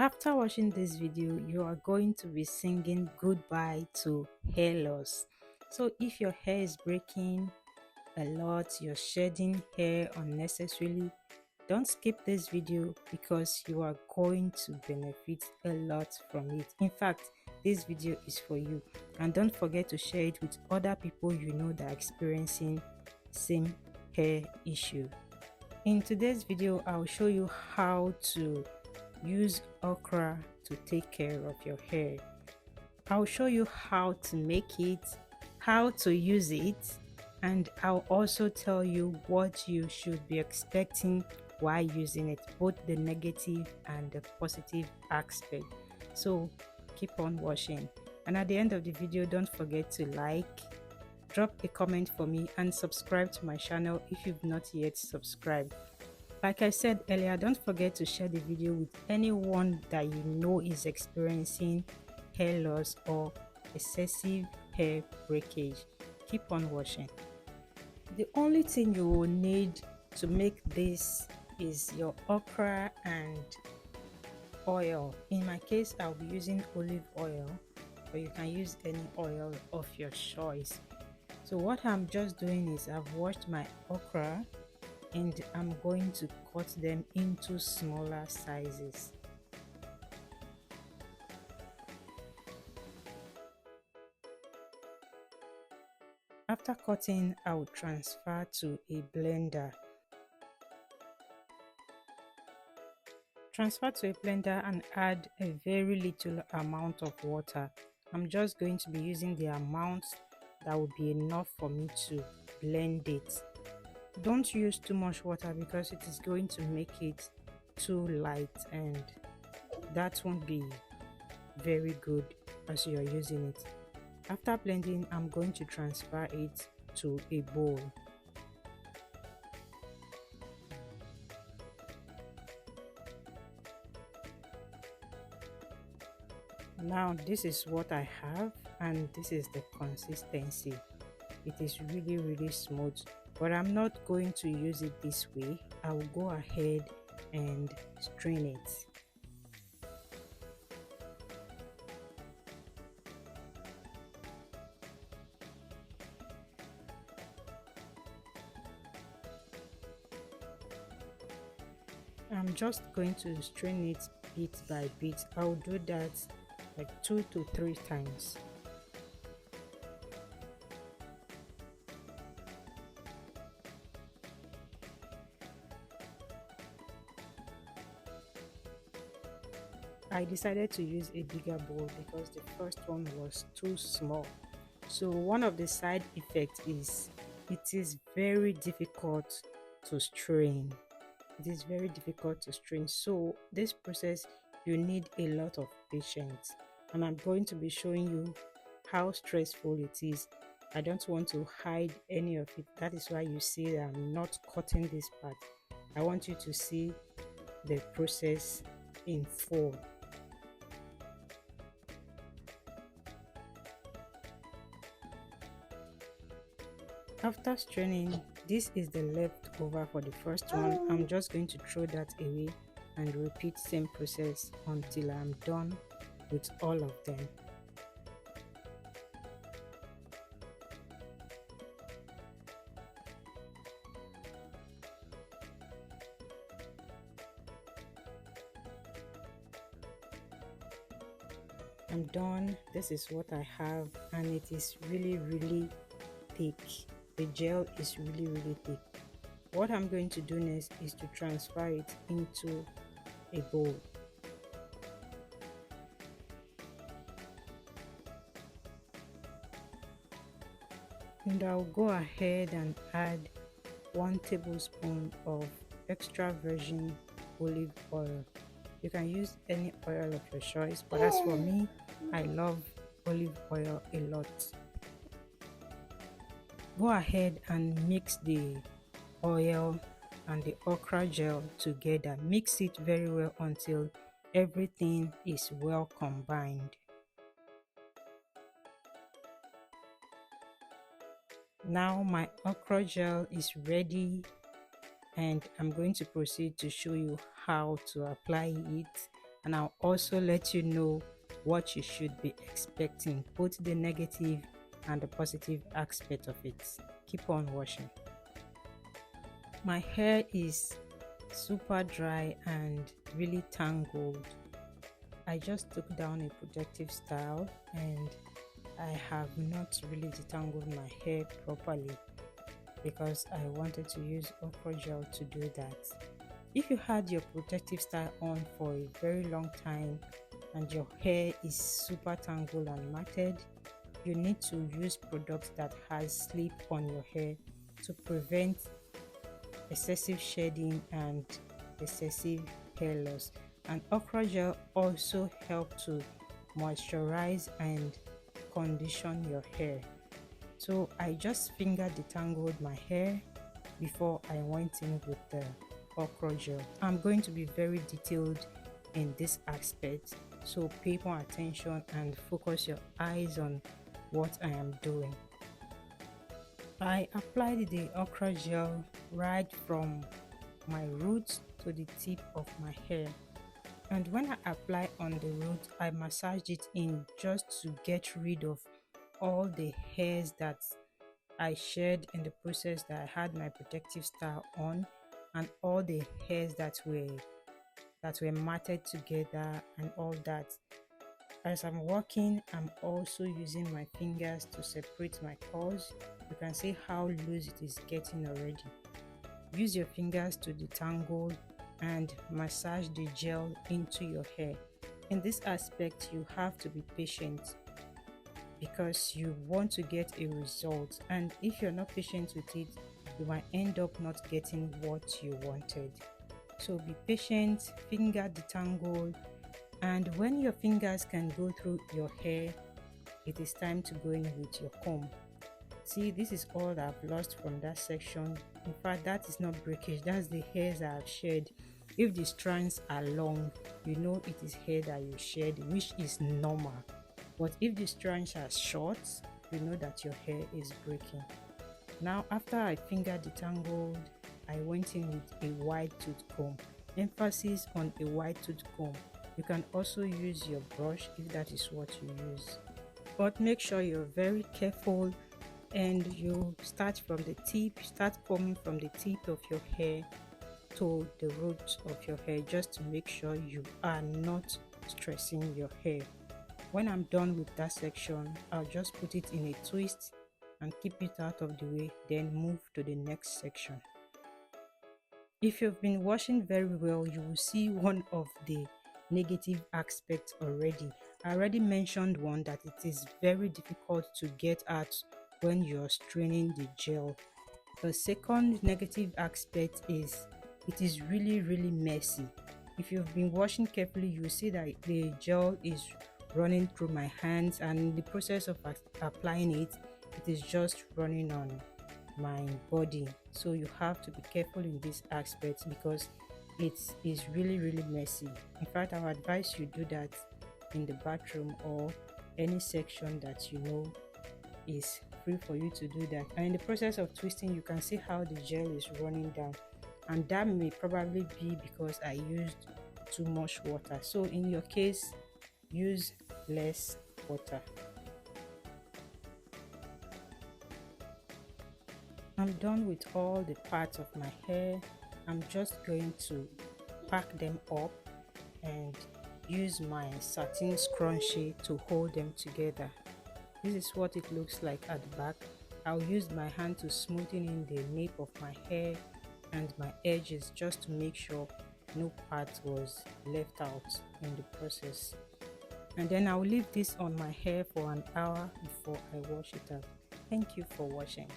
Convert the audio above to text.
After watching this video, you are going to be singing goodbye to hair loss. So if your hair is breaking a lot, you're shedding hair unnecessarily, don't skip this video because you are going to benefit a lot from it. In fact, this video is for you, and don't forget to share it with other people you know that are experiencing same hair issue. In today's video, I'll show you how to use okra to take care of your hair. I'll show you how to make it, how to use it, and I'll also tell you what you should be expecting while using it, both the negative and the positive aspect. So keep on watching, and at the end of the video, don't forget to like, drop a comment for me, and subscribe to my channel if you've not yet subscribed. Like I said earlier, don't forget to share the video with anyone that you know is experiencing hair loss or excessive hair breakage. Keep on watching. The only thing you will need to make this is your okra and oil. In my case, I'll be using olive oil, but you can use any oil of your choice. So what I'm just doing is I've washed my okra and I'm going to cut them into smaller sizes. After cutting, I will transfer to a blender. Transfer to a blender and add a very little amount of water. I'm just going to be using the amount that will be enough for me to blend it. Don't use too much water because it is going to make it too light, and that won't be very good as you are using it. After blending, I'm going to transfer it to a bowl. Now this is what I have, and this is the consistency. It is really smooth, but I'm not going to use it this way. I will go ahead and strain it. I'm just going to strain it bit by bit. I'll do that like 2 to 3 times. I decided to use a bigger bowl because the first one was too small. So one of the side effects is it is very difficult to strain. It is very difficult to strain. So this process, you need a lot of patience, and I'm going to be showing you how stressful it is. I don't want to hide any of it. That is why you see that I'm not cutting this part. I want you to see the process in full. After straining, this is the leftover for the first one. I'm just going to throw that away and repeat same process until I'm done with all of them. I'm done. This is what I have, and it is really thick. The gel is really thick. What I'm going to do next is to transfer it into a bowl. And I'll go ahead and add 1 tablespoon of extra virgin olive oil. You can use any oil of your choice, but as for me, I love olive oil a lot. Go ahead and mix the oil and the okra gel together. Mix it very well until everything is well combined. Now my okra gel is ready, and I'm going to proceed to show you how to apply it and I'll also let you know what you should be expecting, both the negative and the positive aspect of it. Keep on watching. My hair is super dry and really tangled. I just took down a protective style and I have not really detangled my hair properly because I wanted to use okra gel to do that. If you had your protective style on for a very long time and your hair is super tangled and matted, you need to use products that has sleep on your hair to prevent excessive shedding and excessive hair loss. And okra gel also help to moisturize and condition your hair. So I just finger detangled my hair before I went in with the okra gel. I'm going to be very detailed in this aspect, so pay more attention and focus your eyes on what I am doing. I applied the okra gel right from my roots to the tip of my hair, and when I apply on the root, I massaged it in just to get rid of all the hairs that I shed in the process that I had my protective style on, and all the hairs that were matted together and all that. As I'm working, I'm also using my fingers to separate my curls. You can see how loose it is getting already. Use your fingers to detangle and massage the gel into your hair. In this aspect, you have to be patient because you want to get a result, and if you're not patient with it, you might end up not getting what you wanted. So be patient, finger detangle, and when your fingers can go through your hair, it is time to go in with your comb. See, this is all that I've lost from that section. In fact, that is not breakage, that's the hairs I have shed. If the strands are long, you know it is hair that you shed, which is normal. But if the strands are short, you know that your hair is breaking. Now, after I finger detangled, I went in with a wide tooth comb. Emphasis on a wide tooth comb. You can also use your brush if that is what you use. But make sure you're very careful and you start from the tip, start combing from the tip of your hair to the roots of your hair, just to make sure you are not stressing your hair. When I'm done with that section, I'll just put it in a twist and keep it out of the way, then move to the next section. If you've been watching very well, you will see one of the negative aspects already. I already mentioned one, that it is very difficult to get out when you're straining the gel. The second negative aspect is it is really messy. If you've been watching carefully, you will see that the gel is running through my hands, and in the process of applying it, it is just running on my body. So you have to be careful in this aspect because it is really messy. In fact, I would advise you do that in the bathroom or any section that you know is free for you to do that. And in the process of twisting, you can see how the gel is running down, and that may probably be because I used too much water. So in your case, use less water. I'm done with all the parts of my hair. I'm just going to pack them up and use my satin scrunchie to hold them together. This is what it looks like at the back. I'll use my hand to smoothen in the nape of my hair and my edges just to make sure no part was left out in the process. And then I'll leave this on my hair for an hour before I wash it up. Thank you for watching.